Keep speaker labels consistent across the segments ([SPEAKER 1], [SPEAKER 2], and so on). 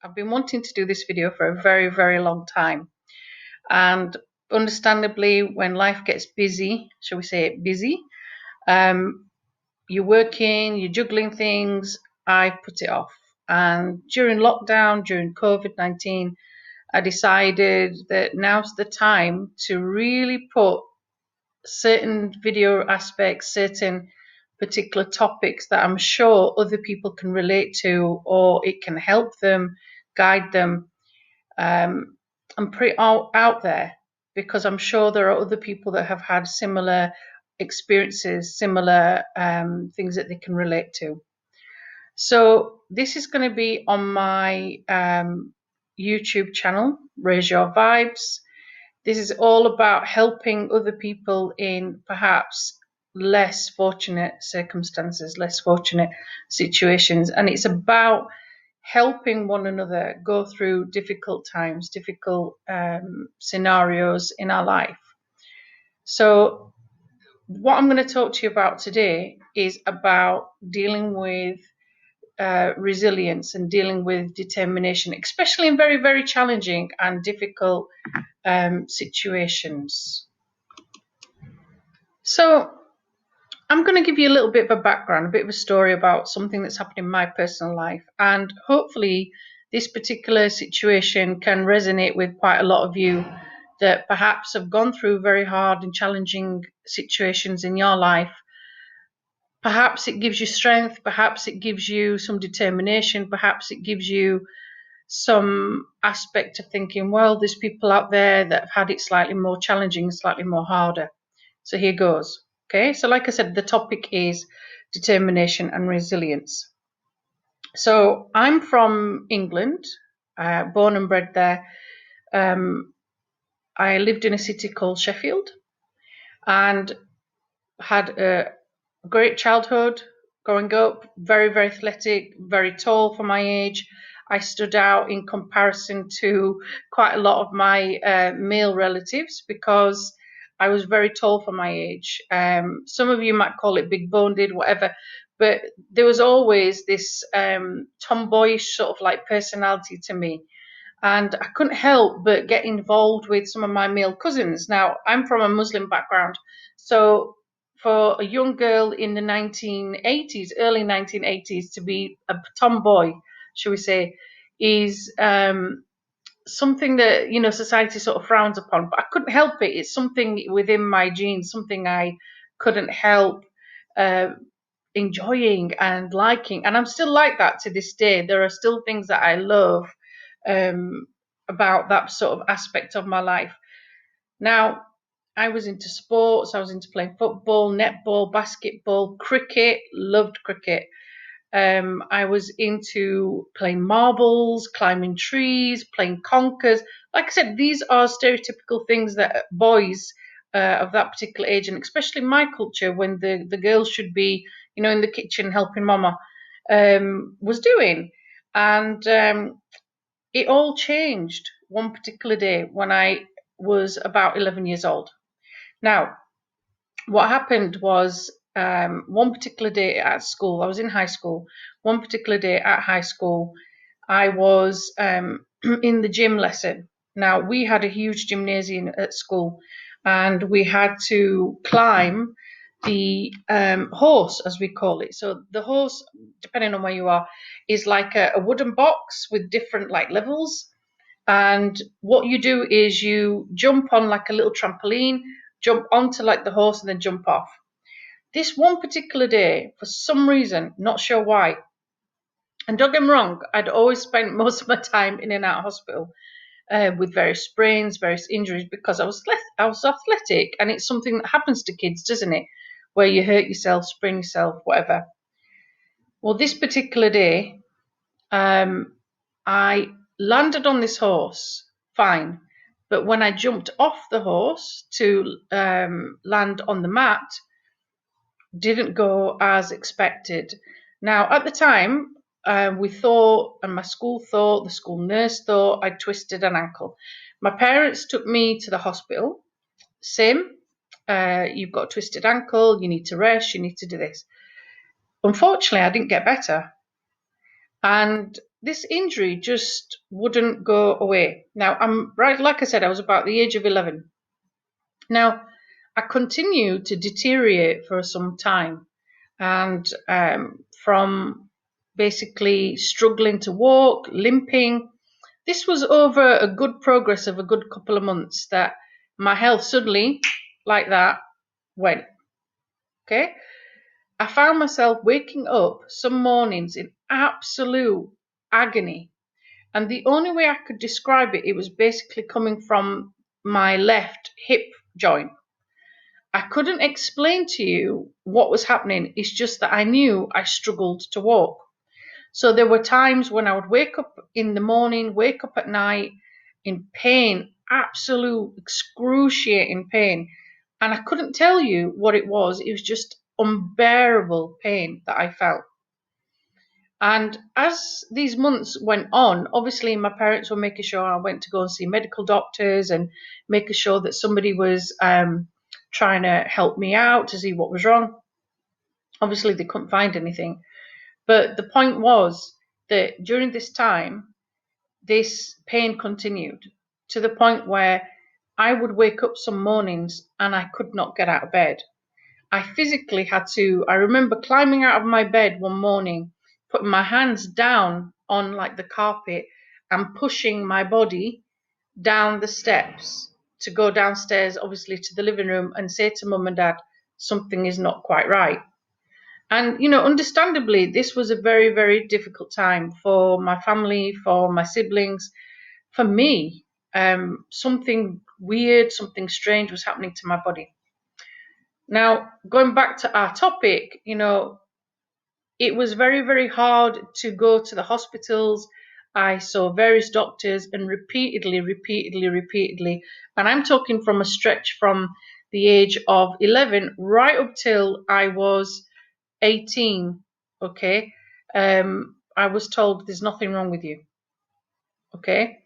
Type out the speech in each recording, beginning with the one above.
[SPEAKER 1] I've been wanting to do this video for a very, very long time. And understandably, when life gets busy, shall we say it busy, you're working, you're juggling things, I put it off. And during lockdown, during COVID-19, I decided that now's the time to really put certain video aspects, certain particular topics that I'm sure other people can relate to, or it can help them, guide them, and put it out there, because I'm sure there are other people that have had similar experiences, similar things that they can relate to. So this is going to be on my YouTube channel, Raise Your Vibes. This is all about helping other people in perhaps less fortunate circumstances, less fortunate situations. And it's about helping one another go through difficult times, difficult scenarios in our life. So what I'm going to talk to you about today is about dealing with resilience and dealing with determination, especially in very, very challenging and difficult situations. So I'm going to give you a little bit of a background, a bit of a story about something that's happened in my personal life, and hopefully this particular situation can resonate with quite a lot of you that perhaps have gone through very hard and challenging situations in your life. Perhaps it gives you strength, perhaps it gives you some determination, perhaps it gives you some aspect of thinking, well, there's people out there that have had it slightly more challenging, slightly more harder. So here goes. Okay, so like I said, the topic is determination and resilience. So I'm from England, born and bred there. I lived in a city called Sheffield and had a great childhood growing up, very, very athletic, very tall for my age. I stood out in comparison to quite a lot of my male relatives because I was very tall for my age. Some of you might call it big boned, whatever, but there was always this tomboyish sort of like personality to me. And I couldn't help but get involved with some of my male cousins. Now, I'm from a Muslim background, so for a young girl in the 1980s, early 1980s, to be a tomboy, shall we say, is something that, you know, society sort of frowns upon. But I couldn't help it. It's something within my genes, something I couldn't help enjoying and liking. And I'm still like that to this day. There are still things that I love about that sort of aspect of my life. Now, I was into sports. I was into playing football, netball, basketball, cricket. Loved cricket. I was into playing marbles, climbing trees, playing conkers. Like I said, these are stereotypical things that boys of that particular age, and especially in my culture, when the girls should be, you know, in the kitchen helping mama, was doing. And it all changed one particular day when I was about 11 years old. Now, what happened was one particular day at school, I was in high school, one particular day at high school, I was in the gym lesson. Now, we had a huge gymnasium at school, and we had to climb the horse, as we call it. So the horse, depending on where you are, is like a wooden box with different like levels. And what you do is you jump on like a little trampoline, jump onto like the horse, and then jump off. This one particular day, for some reason, not sure why, and don't get me wrong, I'd always spent most of my time in and out of hospital with various sprains, various injuries, because I was athletic, and it's something that happens to kids, doesn't it? Where you hurt yourself, sprain yourself, whatever. Well, this particular day, I landed on this horse, fine. But when I jumped off the horse to land on the mat, didn't go as expected. Now, at the time, we thought, and my school thought, the school nurse thought, I twisted an ankle. My parents took me to the hospital. Sim, you've got a twisted ankle, you need to rest, you need to do this. Unfortunately, I didn't get better. And this injury just wouldn't go away. Now, I'm right, like I said, I was about the age of 11. Now, I continued to deteriorate for some time, and from basically struggling to walk, limping. This was over a good progress of a good couple of months that my health suddenly, like that, went. Okay. I found myself waking up some mornings in absolute agony. And the only way I could describe it, it was basically coming from my left hip joint. I couldn't explain to you what was happening. It's just that I knew I struggled to walk. So there were times when I would wake up in the morning, wake up at night in pain, absolute excruciating pain. And I couldn't tell you what it was. It was just unbearable pain that I felt. And as these months went on, obviously my parents were making sure I went to go and see medical doctors and making sure that somebody was trying to help me out to see what was wrong. Obviously they couldn't find anything. But the point was that during this time, this pain continued to the point where I would wake up some mornings and I could not get out of bed. I physically had to, I remember climbing out of my bed one morning, putting my hands down on like the carpet and pushing my body down the steps to go downstairs, obviously to the living room, and say to mum and dad, something is not quite right. And, understandably, this was a very, very difficult time for my family, for my siblings, for me. Something weird, something strange was happening to my body. Now, going back to our topic, it was very, very hard to go to the hospitals. I saw various doctors and repeatedly, and I'm talking from a stretch from the age of 11 right up till I was 18. Okay. I was told there's nothing wrong with you. Okay.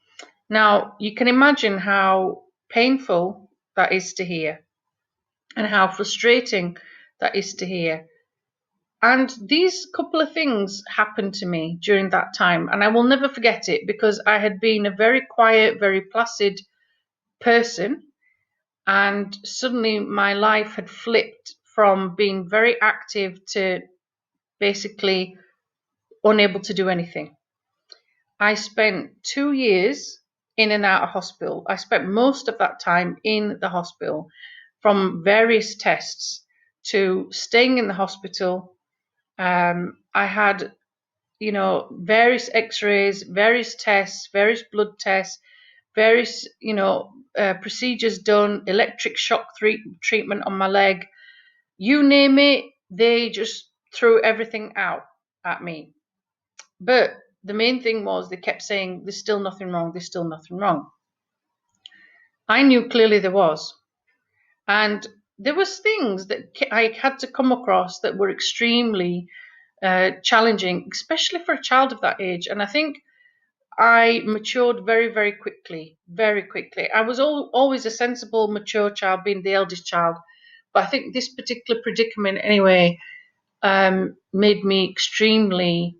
[SPEAKER 1] Now, you can imagine how painful that is to hear and how frustrating that is to hear. And these couple of things happened to me during that time, and I will never forget it because I had been a very quiet, very placid person, and suddenly my life had flipped from being very active to basically unable to do anything. I spent 2 years in and out of hospital. I spent most of that time in the hospital, from various tests to staying in the hospital. I had, various x-rays, various tests, various blood tests, various, procedures done, electric shock treatment on my leg. You name it, they just threw everything out at me. But the main thing was they kept saying, there's still nothing wrong, there's still nothing wrong. I knew clearly there was. And there was things that I had to come across that were extremely challenging, especially for a child of that age. And I think I matured very, very quickly, very quickly. I was always a sensible, mature child, being the eldest child. But I think this particular predicament, anyway, made me extremely,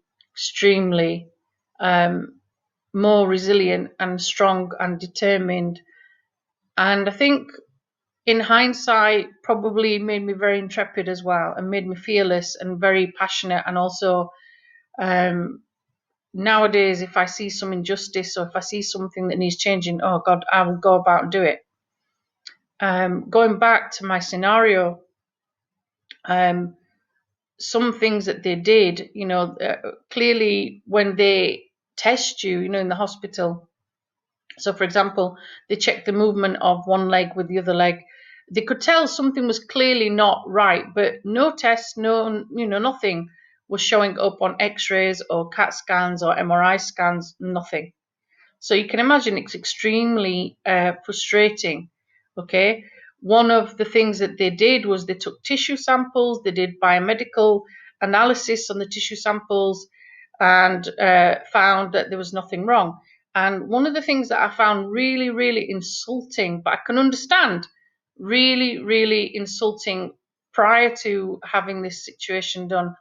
[SPEAKER 1] more resilient and strong and determined. And I think in hindsight, probably made me very intrepid as well, and made me fearless and very passionate. And also, nowadays, if I see some injustice or if I see something that needs changing, oh God, I will go about and do it. Going back to my scenario, some things that they did, clearly when they test you, in the hospital. So, for example, they checked the movement of one leg with the other leg. They could tell something was clearly not right, but no tests, nothing was showing up on x-rays or CAT scans or MRI scans, nothing. So you can imagine it's extremely frustrating, okay? One of the things that they did was they took tissue samples, they did biomedical analysis on the tissue samples, and found that there was nothing wrong. And one of the things that I found really, really insulting, but I can understand, really, really insulting prior to having this situation done,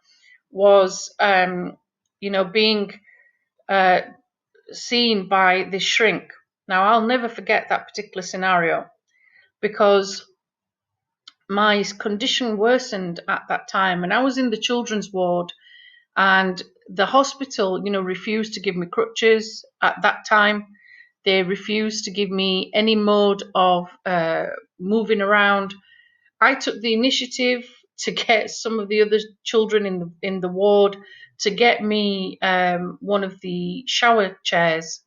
[SPEAKER 1] was, being uh, seen by this shrink. Now, I'll never forget that particular scenario because my condition worsened at that time, and I was in the children's ward, and the hospital, refused to give me crutches at that time. They refused to give me any mode of moving around. I took the initiative to get some of the other children in the ward to get me one of the shower chairs.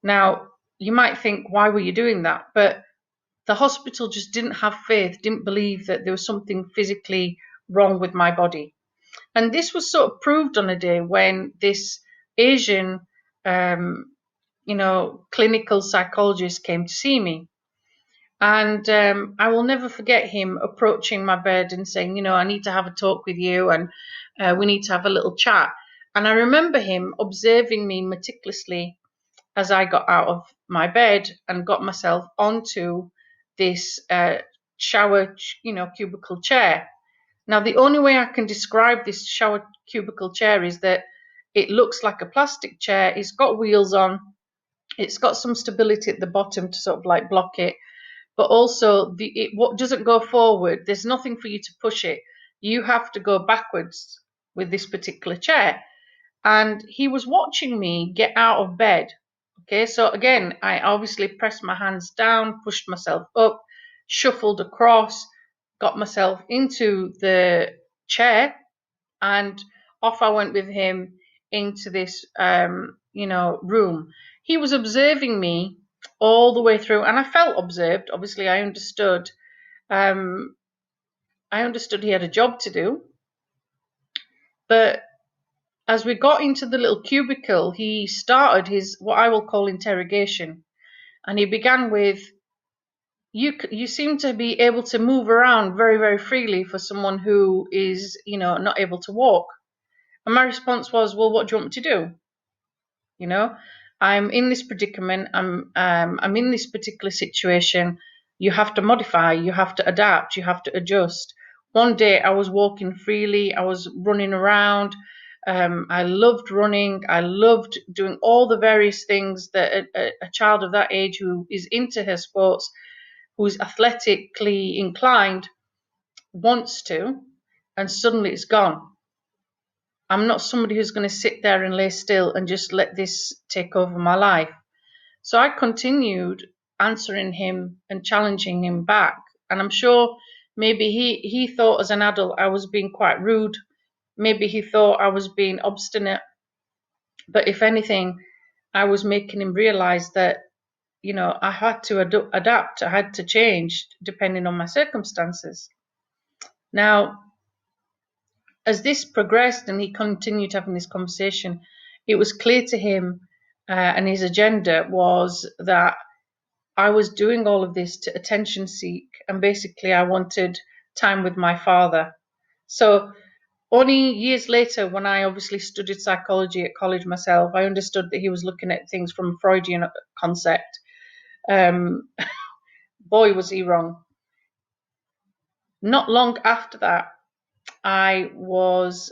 [SPEAKER 1] Now, you might think, why were you doing that? But the hospital just didn't have faith, didn't believe that there was something physically wrong with my body. And this was sort of proved on a day when this Asian, clinical psychologist came to see me. And I will never forget him approaching my bed and saying, I need to have a talk with you, and we need to have a little chat. And I remember him observing me meticulously as I got out of my bed and got myself onto this shower, cubicle chair. Now, the only way I can describe this shower cubicle chair is that it looks like a plastic chair. It's got wheels on. It's got some stability at the bottom to sort of like block it. But also, what doesn't go forward, there's nothing for you to push it. You have to go backwards with this particular chair. And he was watching me get out of bed. Okay, so again, I obviously pressed my hands down, pushed myself up, shuffled across, got myself into the chair, and off I went with him into this, room. He was observing me all the way through, and I felt observed. Obviously, I understood. I understood he had a job to do, but as we got into the little cubicle, he started his what I will call interrogation, and he began with, "You seem to be able to move around very, very freely for someone who is, not able to walk." And my response was, "Well, what do you want me to do? You know, I'm in this predicament. I'm in this particular situation. You have to modify. You have to adapt. You have to adjust." One day I was walking freely. I was running around. I loved running. I loved doing all the various things that a child of that age who is into her sports, who's athletically inclined, wants to, and suddenly it's gone. I'm not somebody who's going to sit there and lay still and just let this take over my life. So I continued answering him and challenging him back. And I'm sure maybe he thought as an adult I was being quite rude. Maybe he thought I was being obstinate. But if anything, I was making him realize that, I had to adapt. I had to change depending on my circumstances. Now, as this progressed and he continued having this conversation, it was clear to him, and his agenda was that I was doing all of this to attention seek, and basically I wanted time with my father. So only years later, when I obviously studied psychology at college myself, I understood that he was looking at things from a Freudian concept. Boy, was he wrong. Not long after that, I was,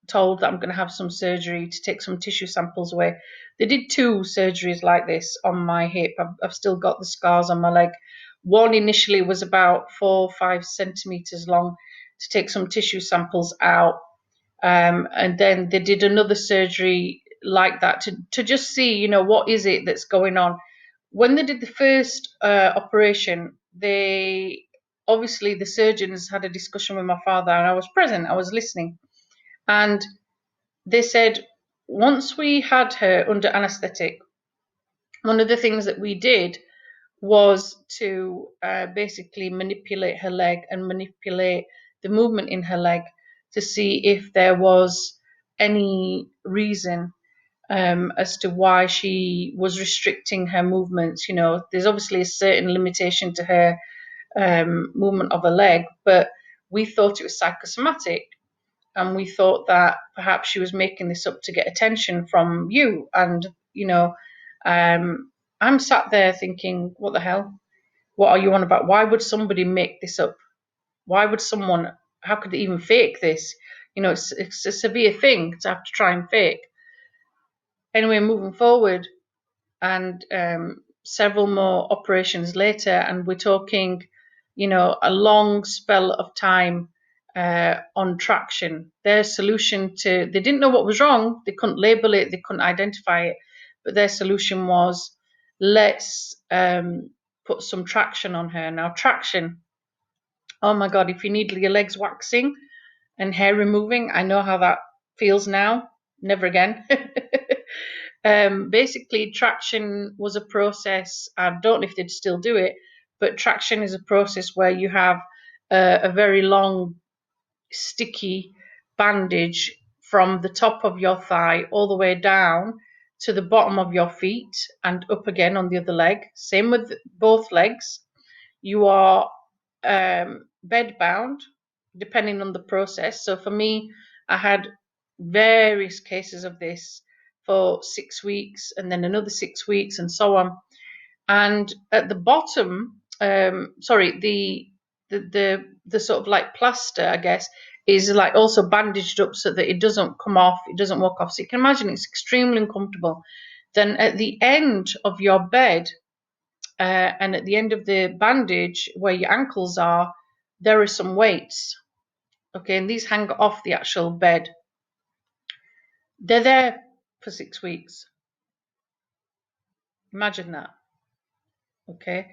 [SPEAKER 1] told that I'm going to have some surgery to take some tissue samples away. They did 2 surgeries like this on my hip. I've still got the scars on my leg. One initially was about 4 or 5 centimeters long to take some tissue samples out. And then they did another surgery like that to just see, what is it that's going on. When they did the first operation, obviously the surgeons had a discussion with my father, and I was present, I was listening. And they said, once we had her under anesthetic, one of the things that we did was to basically manipulate her leg and manipulate the movement in her leg to see if there was any reason as to why she was restricting her movements. There's obviously a certain limitation to her movement of her leg, but we thought it was psychosomatic, and we thought that perhaps she was making this up to get attention from you. And I'm sat there thinking, what the hell? What are you on about? Why would somebody make this up? Why would how could they even fake this? It's a severe thing to have to try and fake. Anyway, moving forward, and several more operations later, and we're talking, a long spell of time on traction. Their solution they didn't know what was wrong, they couldn't label it, they couldn't identify it, but their solution was, let's put some traction on her. Now, traction, oh my God, if you need your legs waxing and hair removing, I know how that feels now. Never again. Basically, traction was a process. I don't know if they'd still do it, but traction is a process where you have a very long, sticky bandage from the top of your thigh all the way down to the bottom of your feet and up again on the other leg. Same with both legs. You are bed bound depending on the process. So for me, I had various cases of this for 6 weeks and then another 6 weeks and so on. And at the bottom, the sort of like plaster, I guess, is like also bandaged up so that it doesn't come off, it doesn't walk off. So you can imagine it's extremely uncomfortable. Then at the end of your bed, and at the end of the bandage where your ankles are, there are some weights. Okay, and these hang off the actual bed. They're there for 6 weeks. Imagine that. Okay,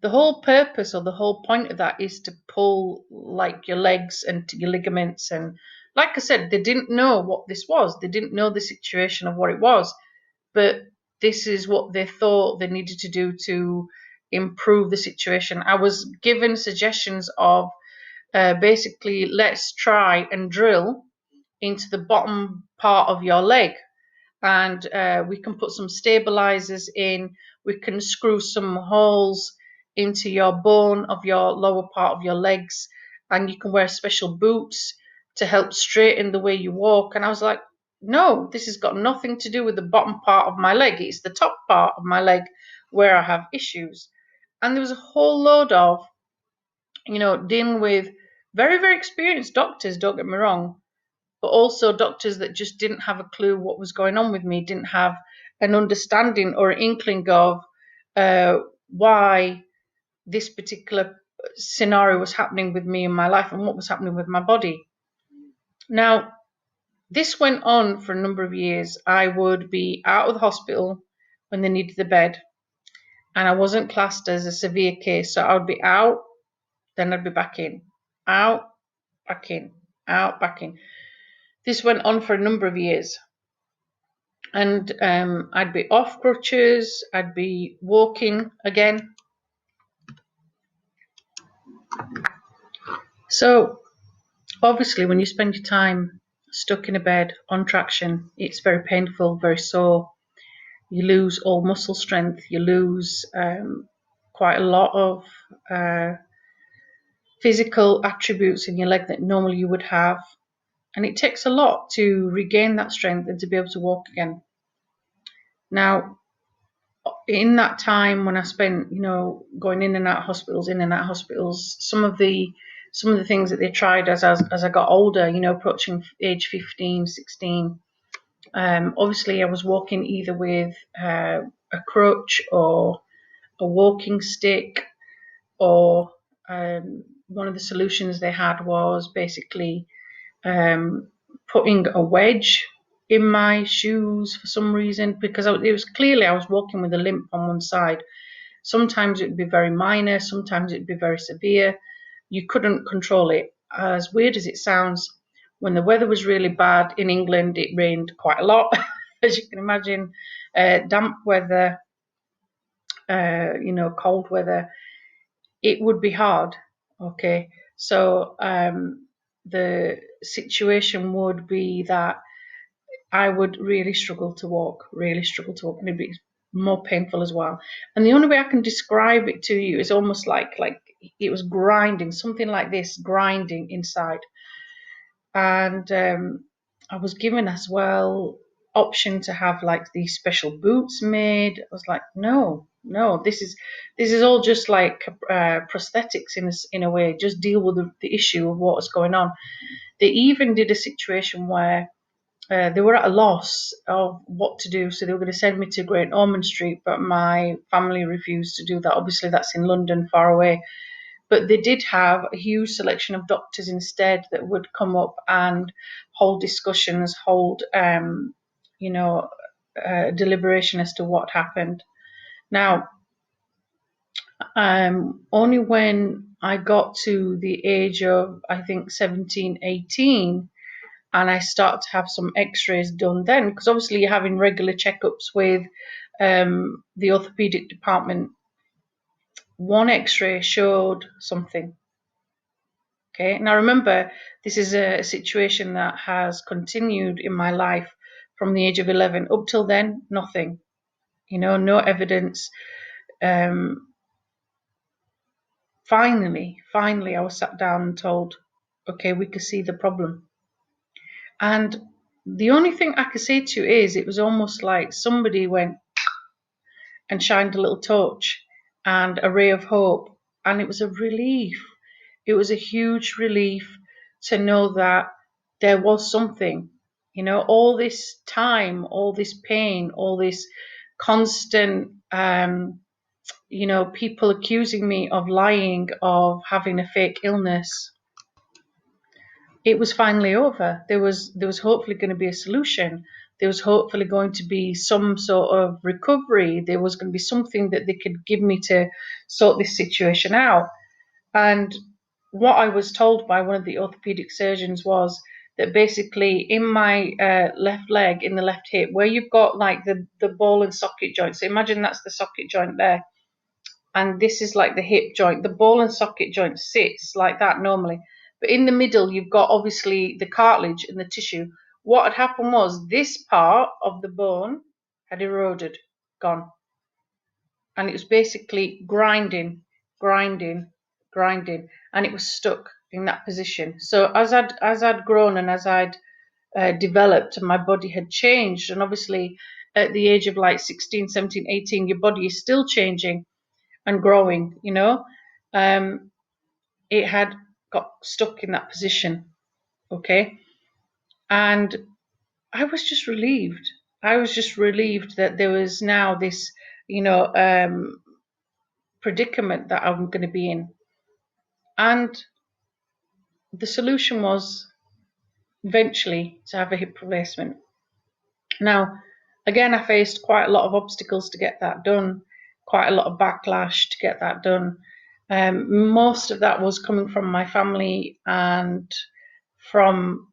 [SPEAKER 1] the whole purpose or the whole point of that is to pull like your legs and your ligaments. And like I said, they didn't know what this was. They didn't know the situation of what it was, but this is what they thought they needed to do to improve the situation. I was given suggestions of basically, let's try and drill into the bottom part of your leg, and we can put some stabilizers in, we can screw some holes into your bone of your lower part of your legs, and you can wear special boots to help straighten the way you walk. And I was like, no, this has got nothing to do with the bottom part of my leg, it's the top part of my leg where I have issues. And there was a whole load of, dealing with very, very experienced doctors, don't get me wrong, but also doctors that just didn't have a clue what was going on with me, didn't have an understanding or an inkling of why this particular scenario was happening with me in my life and what was happening with my body. Now, this went on for a number of years. I would be out of the hospital when they needed the bed, and I wasn't classed as a severe case, so I would be out, then I'd be back in, out, back in, out, back in. This went on for a number of years, and I'd be off crutches, I'd be walking again. So obviously when you spend your time stuck in a bed on traction, it's very painful, very sore. You lose all muscle strength, you lose quite a lot of physical attributes in your leg that normally you would have. And it takes a lot to regain that strength and to be able to walk again. Now, in that time when I spent, going in and out of hospitals, some of the things that they tried as I got older, approaching age 15, 16, obviously I was walking either with a crutch or a walking stick, or one of the solutions they had was basically putting a wedge in my shoes for some reason, because it was clearly I was walking with a limp on one side. Sometimes it would be very minor, sometimes it would be very severe. You couldn't control it. As weird as it sounds, when the weather was really bad in England, it rained quite a lot, as you can imagine. Damp weather, cold weather, it would be hard. Okay, so the situation would be that I would really struggle to walk, and it'd be more painful as well. And the only way I can describe it to you is almost like it was grinding, something like this, grinding inside. And I was given as well option to have like these special boots made. I was like, no, this is all just like prosthetics in a way. Just deal with the issue of what was going on. They even did a situation where they were at a loss of what to do, so they were going to send me to Great Ormond Street, but my family refused to do that. Obviously, that's in London, far away. But they did have a huge selection of doctors instead that would come up and hold discussions, hold, deliberation as to what happened. Now, only when I got to the age of, I think, 17, 18, and I start to have some x-rays done then, because obviously you're having regular checkups with the orthopedic department. One x-ray showed something. Okay, now remember, this is a situation that has continued in my life from the age of 11. Up till then, nothing, no evidence. Finally, I was sat down and told, okay, we could see the problem. And the only thing I could say to you is it was almost like somebody went and shined a little torch and a ray of hope. And it was a relief. It was a huge relief to know that there was something, all this time, all this pain, all this constant, people accusing me of lying, of having a fake illness. It was finally over. There was hopefully going to be a solution. There was hopefully going to be some sort of recovery. There was going to be something that they could give me to sort this situation out. And what I was told by one of the orthopedic surgeons was that basically in my left leg, in the left hip, where you've got like the ball and socket joint. So imagine that's the socket joint there. And this is like the hip joint. The ball and socket joint sits like that normally. But in the middle, you've got obviously the cartilage and the tissue. What had happened was this part of the bone had eroded, gone. And it was basically grinding, and it was stuck in that position. So as I'd grown and as I'd developed and my body had changed, and obviously at the age of like 16, 17, 18, your body is still changing and growing, it had got stuck in that position, okay? And I was just relieved. That there was now this, predicament that I'm going to be in. And the solution was eventually to have a hip replacement. Now, again, I faced quite a lot of obstacles to get that done, quite a lot of backlash to get that done. Most of that was coming from my family and from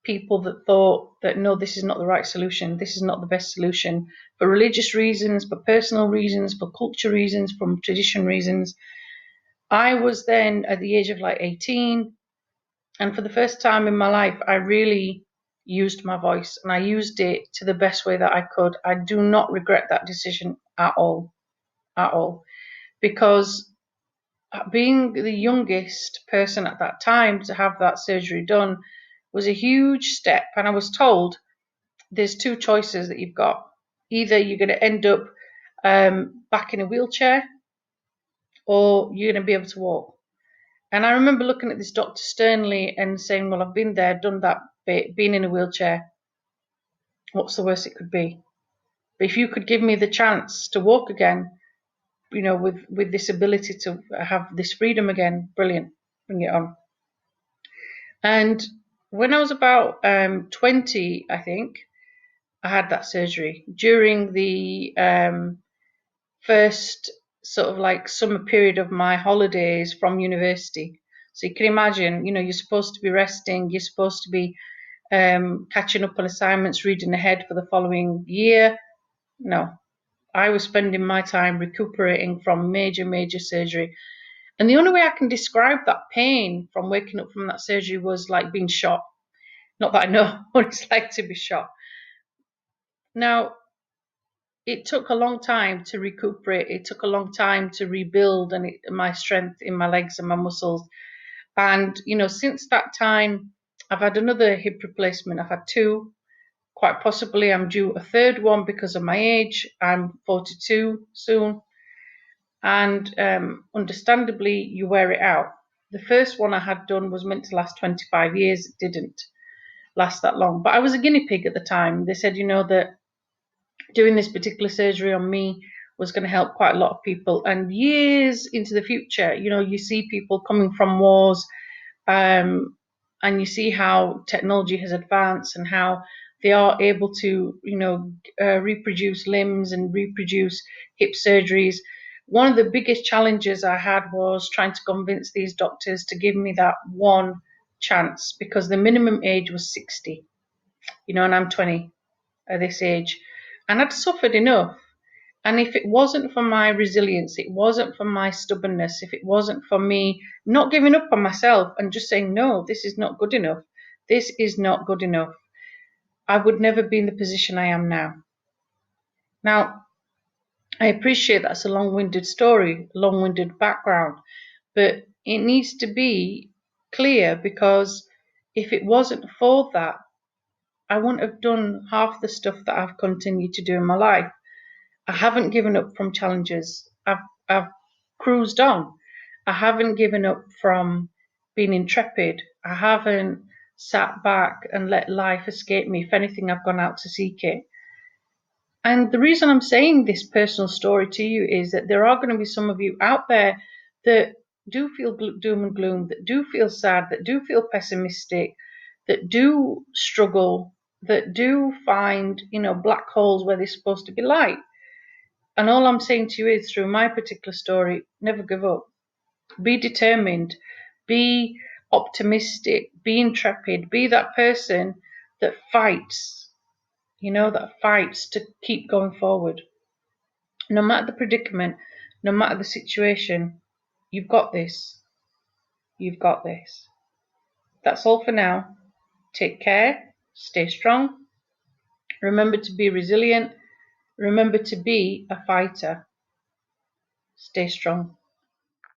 [SPEAKER 1] people that thought that, no, this is not the right solution. This is not the best solution for religious reasons, for personal reasons, for culture reasons, from tradition reasons. I was then at the age of like 18, and for the first time in my life, I really used my voice, and I used it to the best way that I could. I do not regret that decision at all, because being the youngest person at that time to have that surgery done was a huge step. And I was told there's two choices that you've got. Either you're going to end up back in a wheelchair, or you're going to be able to walk. And I remember looking at this doctor sternly and saying, well, I've been there, done that bit, been in a wheelchair. What's the worst it could be? But if you could give me the chance to walk again, with this ability to have this freedom again, brilliant, bring it on. And when I was about 20, I think, I had that surgery during the first sort of like summer period of my holidays from university. So you can imagine, you're supposed to be resting, you're supposed to be catching up on assignments, reading ahead for the following year. No, I was spending my time recuperating from major surgery. And the only way I can describe that pain from waking up from that surgery was like being shot. Not that I know what it's like to be shot. Now, it took a long time to recuperate. It took a long time to rebuild my strength in my legs and my muscles. And, since that time, I've had another hip replacement. I've had two. Quite possibly I'm due a third one because of my age. I'm 42 soon. And understandably, you wear it out. The first one I had done was meant to last 25 years. It didn't. last that long. But I was a guinea pig at the time. They said, that doing this particular surgery on me was going to help quite a lot of people. And years into the future, you see people coming from wars, and you see how technology has advanced and how they are able to, reproduce limbs and reproduce hip surgeries. One of the biggest challenges I had was trying to convince these doctors to give me that one chance, because the minimum age was 60, and I'm 20 at this age, and I'd suffered enough. And if it wasn't for my resilience, it wasn't for my stubbornness, if it wasn't for me not giving up on myself and just saying, no, this is not good enough, this is not good enough, I would never be in the position I am now. Now, I appreciate that's a long-winded story, long-winded background, but it needs to be clear, because if it wasn't for that, I wouldn't have done half the stuff that I've continued to do in my life. I haven't given up from challenges. I've cruised on. I haven't given up from being intrepid. I haven't sat back and let life escape me. If anything, I've gone out to seek it. And the reason I'm saying this personal story to you is that there are going to be some of you out there that do feel doom and gloom, that do feel sad, that do feel pessimistic, that do struggle, that do find, black holes where there's supposed to be light. And all I'm saying to you is, through my particular story, never give up. Be determined. Be optimistic. Be intrepid. Be that person that fights, that fights to keep going forward. No matter the predicament, no matter the situation, you've got this. You've got this. That's all for now. Take care. Stay strong. Remember to be resilient. Remember to be a fighter. Stay strong.